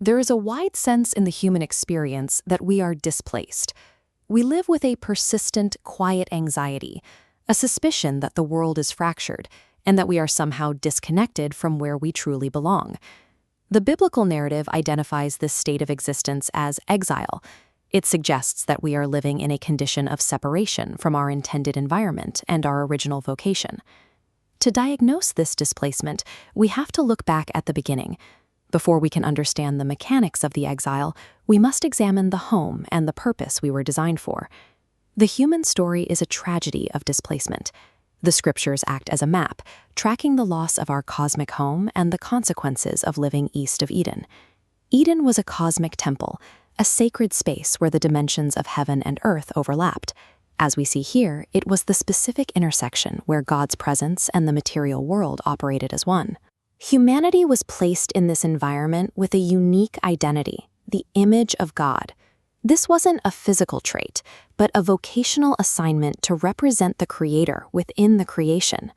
There is a wide sense in the human experience that we are displaced. We live with a persistent, quiet anxiety, a suspicion that the world is fractured, and that we are somehow disconnected from where we truly belong. The biblical narrative identifies this state of existence as exile. It suggests that we are living in a condition of separation from our intended environment and our original vocation. To diagnose this displacement, we have to look back at the beginning. Before we can understand the mechanics of the exile, we must examine the home and the purpose we were designed for. The human story is a tragedy of displacement. The scriptures act as a map, tracking the loss of our cosmic home and the consequences of living east of Eden. Eden was a cosmic temple, a sacred space where the dimensions of heaven and earth overlapped. As we see here, it was the specific intersection where God's presence and the material world operated as one. Humanity was placed in this environment with a unique identity, the image of God. This wasn't a physical trait, but a vocational assignment to represent the Creator within the creation.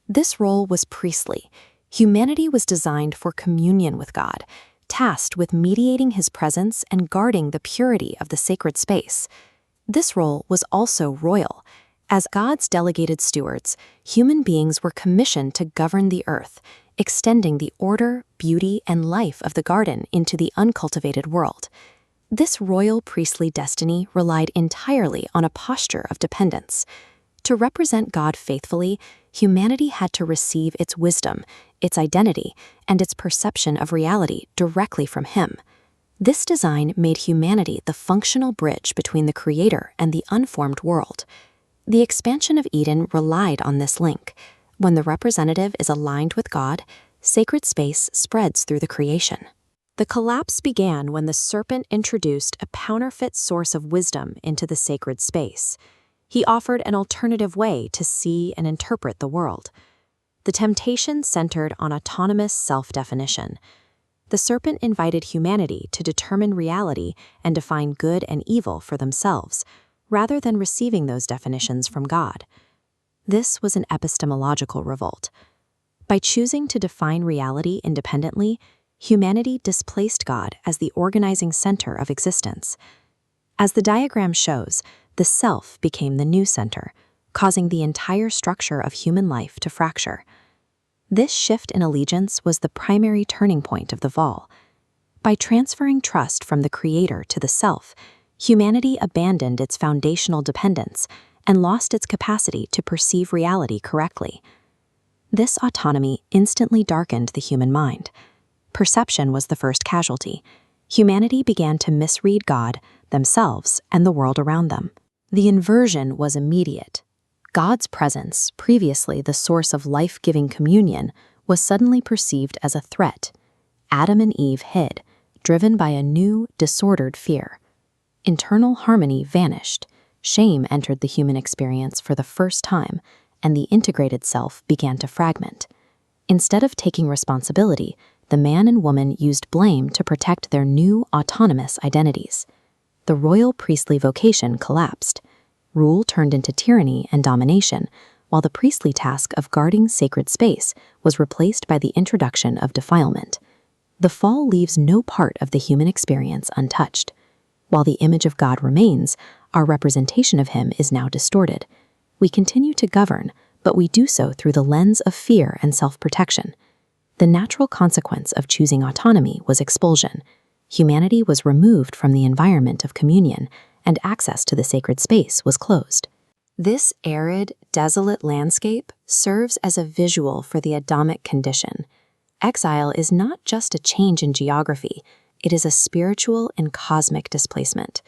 This role was priestly. Humanity was designed for communion with God, tasked with mediating His presence and guarding the purity of the sacred space. This role was also royal. As God's delegated stewards, human beings were commissioned to govern the earth, extending the order, beauty, and life of the garden into the uncultivated world. This royal priestly destiny relied entirely on a posture of dependence. To represent God faithfully, humanity had to receive its wisdom, its identity, and its perception of reality directly from Him. This design made humanity the functional bridge between the Creator and the unformed world. The expansion of Eden relied on this link. When the representative is aligned with God, sacred space spreads through the creation. The collapse began when the serpent introduced a counterfeit source of wisdom into the sacred space. He offered an alternative way to see and interpret the world. The temptation centered on autonomous self-definition. The serpent invited humanity to determine reality and define good and evil for themselves, rather than receiving those definitions from God. This was an epistemological revolt. By choosing to define reality independently, humanity displaced God as the organizing center of existence. As the diagram shows, the self became the new center, causing the entire structure of human life to fracture. This shift in allegiance was the primary turning point of the fall. By transferring trust from the Creator to the self, humanity abandoned its foundational dependence and lost its capacity to perceive reality correctly. This autonomy instantly darkened the human mind. Perception was the first casualty. Humanity began to misread God, themselves, and the world around them. The inversion was immediate. God's presence, previously the source of life-giving communion, was suddenly perceived as a threat. Adam and Eve hid, driven by a new, disordered fear. Internal harmony vanished. Shame entered the human experience for the first time, and the integrated self began to fragment. Instead of taking responsibility, the man and woman used blame to protect their new, autonomous identities. The royal priestly vocation collapsed. Rule turned into tyranny and domination, while the priestly task of guarding sacred space was replaced by the introduction of defilement. The fall leaves no part of the human experience untouched. While the image of God remains, our representation of Him is now distorted. We continue to govern, but we do so through the lens of fear and self-protection. The natural consequence of choosing autonomy was expulsion. Humanity was removed from the environment of communion, and access to the sacred space was closed. This arid, desolate landscape serves as a visual for the Adamic condition. Exile is not just a change in geography, it is a spiritual and cosmic displacement.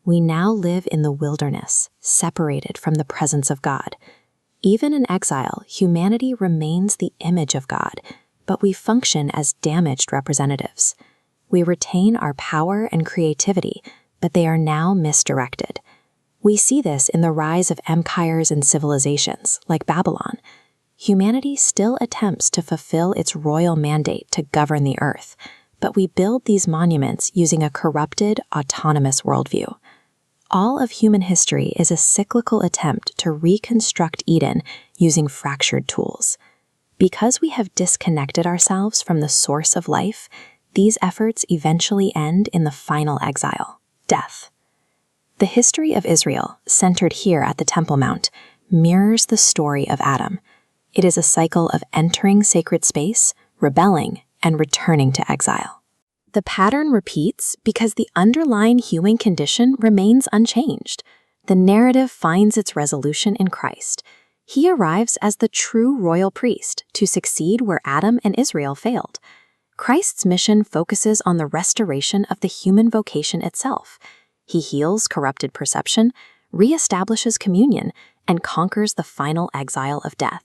We now live in the wilderness, separated from the presence of God. Even in exile, humanity remains the image of God, but we function as damaged representatives. We retain our power and creativity, but they are now misdirected. We see this in the rise of empires and civilizations, like Babylon. Humanity still attempts to fulfill its royal mandate to govern the earth, but we build these monuments using a corrupted, autonomous worldview. All of human history is a cyclical attempt to reconstruct Eden using fractured tools. Because we have disconnected ourselves from the source of life, these efforts eventually end in the final exile, death. The history of Israel, centered here at the Temple Mount, mirrors the story of Adam. It is a cycle of entering sacred space, rebelling, and returning to exile. The pattern repeats because the underlying human condition remains unchanged. The narrative finds its resolution in Christ. He arrives as the true royal priest to succeed where Adam and Israel failed. Christ's mission focuses on the restoration of the human vocation itself. He heals corrupted perception, reestablishes communion, and conquers the final exile of death.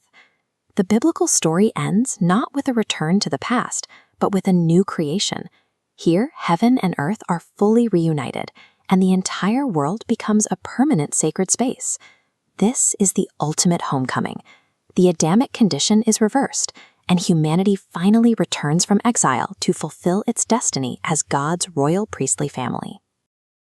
The biblical story ends not with a return to the past, but with a new creation. Here, heaven and earth are fully reunited, and the entire world becomes a permanent sacred space. This is the ultimate homecoming. The Adamic condition is reversed, and humanity finally returns from exile to fulfill its destiny as God's royal priestly family.